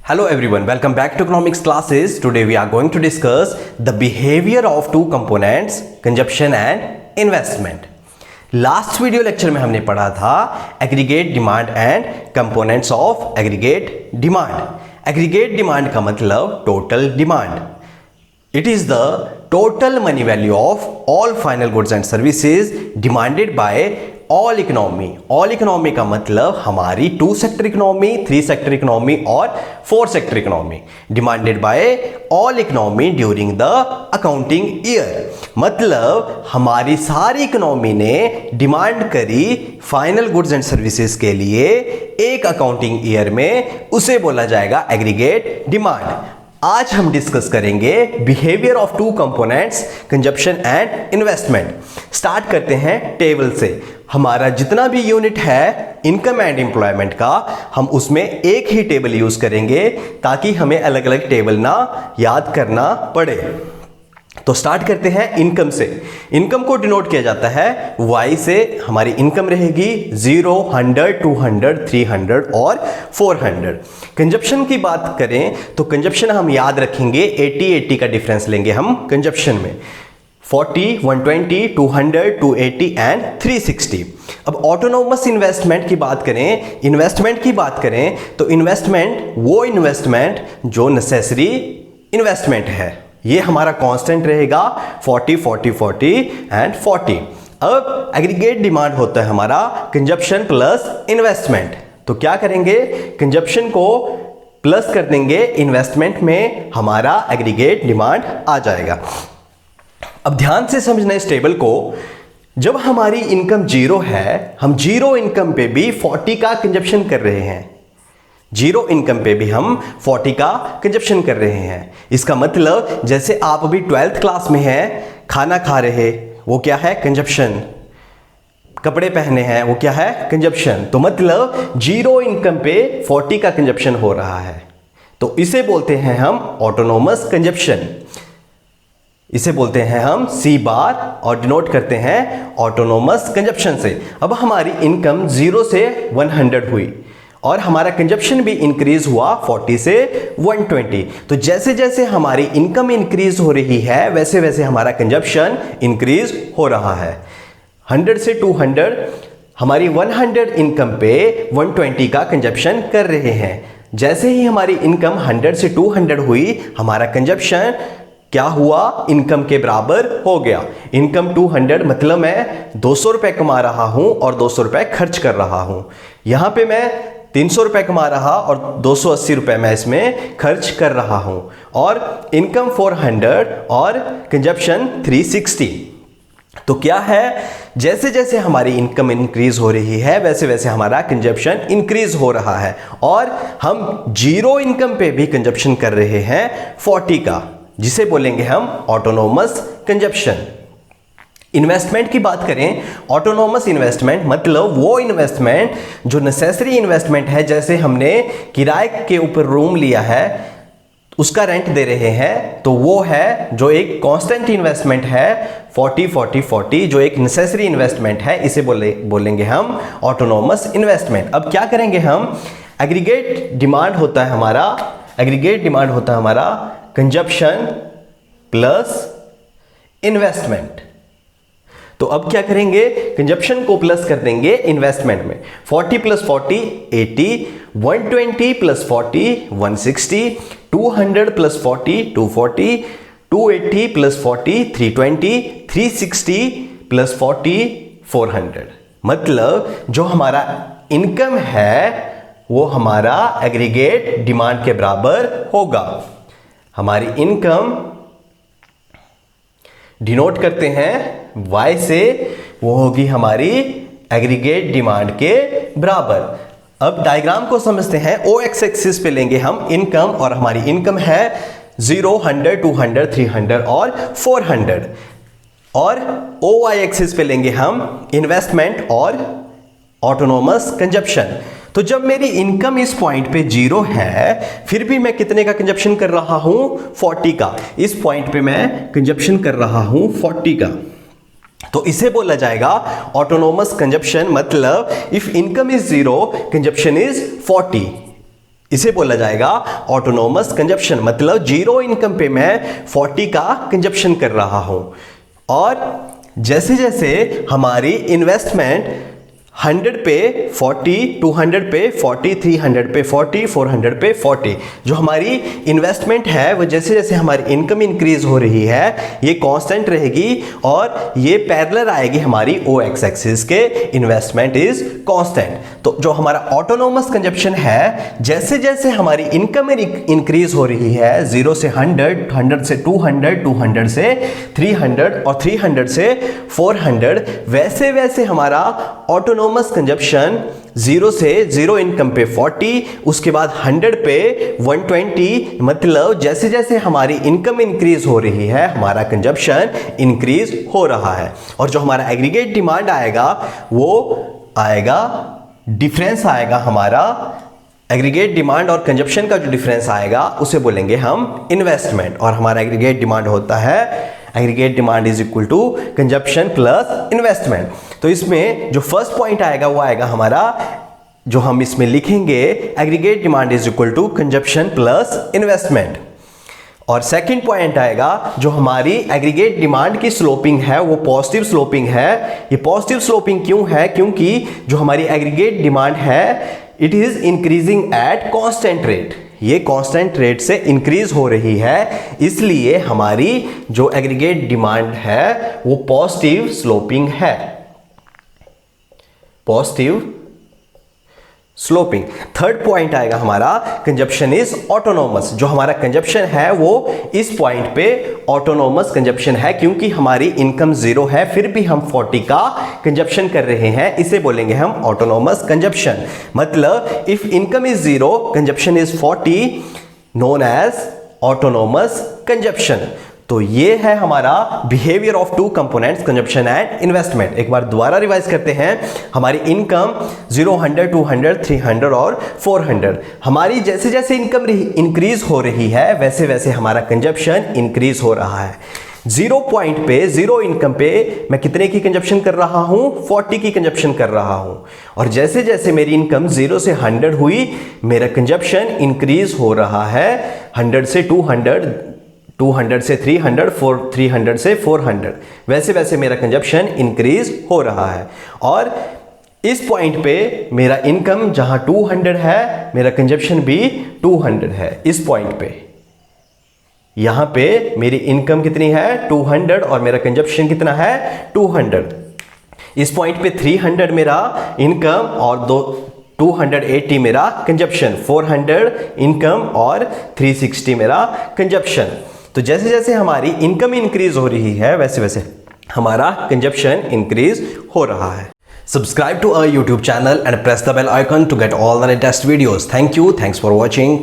Hello everyone, welcome back to economics classes. Today we are going to discuss the behavior of two components, consumption and investment. Last video lecture में हमने पढ़ा था aggregate demand and components of aggregate demand. Aggregate demand का मतलब total demand. It is the total money value of all final goods and services demanded by all economy. All economy का मतलब हमारी 2 sector economy, 3 sector economy और 4 sector economy, demanded by all economy during the accounting year. मतलब हमारी सारी economy ने demand करी final goods and services के लिए एक अकाउंटिंग ईयर में, उसे बोला जाएगा एग्रीगेट डिमांड। आज हम डिस्कस करेंगे behaviour of two components, consumption and investment. Start करते हैं टेबल से। हमारा जितना भी यूनिट है इनकम एंड एम्प्लॉयमेंट का, हम उसमें एक ही टेबल यूज करेंगे ताकि हमें अलग अलग टेबल ना याद करना पड़े। तो स्टार्ट करते हैं इनकम से। इनकम को डिनोट किया जाता है Y से। हमारी इनकम रहेगी 0, 100, 200, 300 और 400। कंजप्शन की बात करें तो कंजप्शन हम याद रखेंगे 80 का डिफरेंस लेंगे हम कंजप्शन में, 40, 120, 200, 280 एंड 360। अब ऑटोनोमस इन्वेस्टमेंट की बात करें, इन्वेस्टमेंट की बात करें तो इन्वेस्टमेंट वो इन्वेस्टमेंट जो नेसेसरी इन्वेस्टमेंट है, ये हमारा कांस्टेंट रहेगा 40, 40, 40 एंड 40। अब एग्रीगेट डिमांड होता है हमारा कंजप्शन प्लस इन्वेस्टमेंट। तो क्या करेंगे, कंजप्शन को प्लस कर देंगे इन्वेस्टमेंट में, हमारा एग्रीगेट डिमांड आ जाएगा। अब ध्यान से समझना इस टेबल को। जब हमारी इनकम 0 है, हम 0 इनकम पे भी 40 का कंजप्शन कर रहे हैं। 0 इनकम पे भी हम 40 का कंजप्शन कर रहे हैं। इसका मतलब जैसे आप अभी 12th क्लास में हैं, खाना खा रहे, वो क्या है, कंजप्शन। कपड़े पहने हैं, वो क्या है, कंजप्शन। तो मतलब 0 इनकम पे 40 का कंजप्शन हो रहा है, तो इसे बोलते हैं हम ऑटोनोमस कंजप्शन। इसे बोलते हैं हम C बार और डिनोट करते हैं ऑटोनोमस कंजप्शन से। अब हमारी इनकम 0 से 100 हुई और हमारा कंजप्शन भी इंक्रीज हुआ 40 से 120। तो जैसे जैसे हमारी इनकम इंक्रीज हो रही है वैसे वैसे हमारा कंजप्शन इंक्रीज हो रहा है। 100 से 200, हमारी 100 इनकम पे 120 का कंजप्शन कर रहे हैं। जैसे ही हमारी इनकम 100 से 200 हुई, हमारा कंजप्शन क्या हुआ, इनकम के बराबर हो गया। इनकम 200 मतलब मैं 200 रुपए कमा रहा हूं और 200 रुपए खर्च कर रहा हूं। यहां पे मैं 300 रुपए कमा रहा और 280 रुपए मैं इसमें खर्च कर रहा हूं, और इनकम 400 और कंजप्शन 360। तो क्या है, जैसे जैसे हमारी इनकम इंक्रीज हो रही है वैसे वैसे हमारा कंजप्शन इंक्रीज हो रहा है, और हम 0 इनकम पे भी कंजप्शन कर रहे हैं 40 का, जिसे बोलेंगे हम ऑटोनोमस कंजप्शन। इन्वेस्टमेंट की बात करें, ऑटोनोमस इन्वेस्टमेंट मतलब वो इन्वेस्टमेंट जो नेसेसरी इन्वेस्टमेंट है। जैसे हमने किराए के ऊपर रूम लिया है, उसका रेंट दे रहे हैं, तो वो है जो एक कांस्टेंट इन्वेस्टमेंट है 40, 40, 40, जो एक नेसेसरी इन्वेस्टमेंट है, इसे बोलेंगे हम ऑटोनोमस इन्वेस्टमेंट। अब क्या करेंगे हम, एग्रीगेट डिमांड होता है हमारा, एग्रीगेट डिमांड होता है हमारा कंजप्शन प्लस इन्वेस्टमेंट। तो अब क्या करेंगे, कंजप्शन को प्लस कर देंगे इन्वेस्टमेंट में। 40 plus 40 80, 120 plus 40 160, 200 plus 40 240, 280 plus 40 320, 360 plus 40 400। मतलब जो हमारा इनकम है वो हमारा एग्रीगेट डिमांड के बराबर होगा। हमारी इनकम डिनोट करते हैं Y से, वो होगी हमारी एग्रीगेट डिमांड के बराबर। अब डायग्राम को समझते हैं। OX एक्सिस पे लेंगे हम इनकम, और हमारी इनकम है 0, 100, 200, 300 और 400, और OY एक्सिस पे लेंगे हम इन्वेस्टमेंट और ऑटोनोमस कंजप्शन। तो जब मेरी इनकम इस पॉइंट पे 0 है, फिर भी मैं कितने का कंजप्शन कर रहा हूं, 40 का। इस पॉइंट पे मैं कंजप्शन कर रहा हूं 40 का, तो इसे बोला जाएगा ऑटोनोमस कंजप्शन। मतलब if income is 0, consumption is 40। इसे बोला जाएगा ऑटोनोमस कंजप्शन, मतलब जीरो इनकम पे मैं 40 का कंजप्शन कर रहा हूं। और जैसे जैसे हमारी इन्वेस्टमेंट 100 पे 40, 200 पे 40, 300 पे 40, 400 पे 40, जो हमारी इन्वेस्टमेंट है वो जैसे जैसे हमारी इनकम इंक्रीज हो रही है ये कांस्टेंट रहेगी और ये पैरेलल आएगी हमारी ओ एक्स एक्सिस के, इन्वेस्टमेंट इज कांस्टेंट। तो जो हमारा ऑटोनोमस कंजप्शन है, जैसे जैसे हमारी इनकम इंक्रीज हो रही है 0 से 100, 100 से 200, 200 से 300 और 300 से 400, वैसे वैसे हमारा ऑटोनोमस कंजप्शन 0 से 0 इनकम पे 40, उसके बाद 100 पे 120, मतलब जैसे जैसे हमारी इनकम इंक्रीज हो रही है हमारा कंजप्शन इंक्रीज हो रहा है। और जो हमारा एग्रीगेट डिमांड आएगा वो आएगा, डिफरेंस आएगा हमारा एग्रीगेट डिमांड और कंजप्शन का जो डिफरेंस आएगा उसे बोलेंगे हम इन्वेस्टमेंट। और हमारा एग्रीगेट डिमांड होता है, aggregate demand is equal to consumption plus investment. तो इसमें जो फर्स्ट पॉइंट आएगा वो आएगा हमारा, जो हम इसमें लिखेंगे aggregate demand is equal to consumption plus investment. और सेकंड पॉइंट आएगा जो हमारी एग्रीगेट डिमांड की स्लोपिंग है वो पॉजिटिव स्लोपिंग है। ये पॉजिटिव स्लोपिंग क्यों है? क्योंकि जो हमारी एग्रीगेट डिमांड है it is increasing at constant rate, ये कांस्टेंट रेट से इंक्रीज हो रही है, इसलिए हमारी जो एग्रीगेट डिमांड है वो पॉजिटिव स्लोपिंग है, पॉजिटिव स्लोपिंग। थर्ड पॉइंट आएगा हमारा कंजप्शन इज ऑटोनोमस, जो हमारा कंजप्शन है वो इस पॉइंट पे ऑटोनोमस कंजप्शन है, क्योंकि हमारी इनकम 0 है फिर भी हम 40 का कंजप्शन कर रहे हैं, इसे बोलेंगे हम ऑटोनोमस कंजप्शन। मतलब if income is 0 consumption is 40, known as autonomous consumption. तो ये है हमारा behaviour of two components, consumption and investment. एक बार दोबारा रिवाइज करते हैं। हमारी इनकम 0, 100, 200, 300 और 400, हमारी जैसे जैसे इनकम इंक्रीज हो रही है वैसे वैसे हमारा कंजप्शन इंक्रीज हो रहा है। 0 पॉइंट पे, 0 इनकम पे मैं कितने की कंजप्शन कर रहा हूं? 40 की कंजप्शन कर रहा हूं। और जैसे जैसे मेरी इनकम 0 से 100 हुई मेरा कंजप्शन इंक्रीज हो रहा है, 100 से 200, 200 से 300, 300 से 400, वैसे वैसे मेरा कंजप्शन इंक्रीज हो रहा है। और इस पॉइंट पे मेरा इनकम जहां 200 है मेरा कंजप्शन भी 200 है। इस पॉइंट पे यहां पे मेरी इनकम कितनी है? 200 और मेरा कंजप्शन कितना है? 200। इस पॉइंट पे 300 मेरा इनकम और 280 मेरा कंजप्शन, 400 इनकम और 360 मेरा कंजप्शन। तो जैसे जैसे हमारी इनकम इंक्रीज हो रही है वैसे वैसे हमारा कंजप्शन इंक्रीज हो रहा है। Subscribe to our YouTube channel and press the bell icon to get all the latest videos. Thank you. Thanks for watching.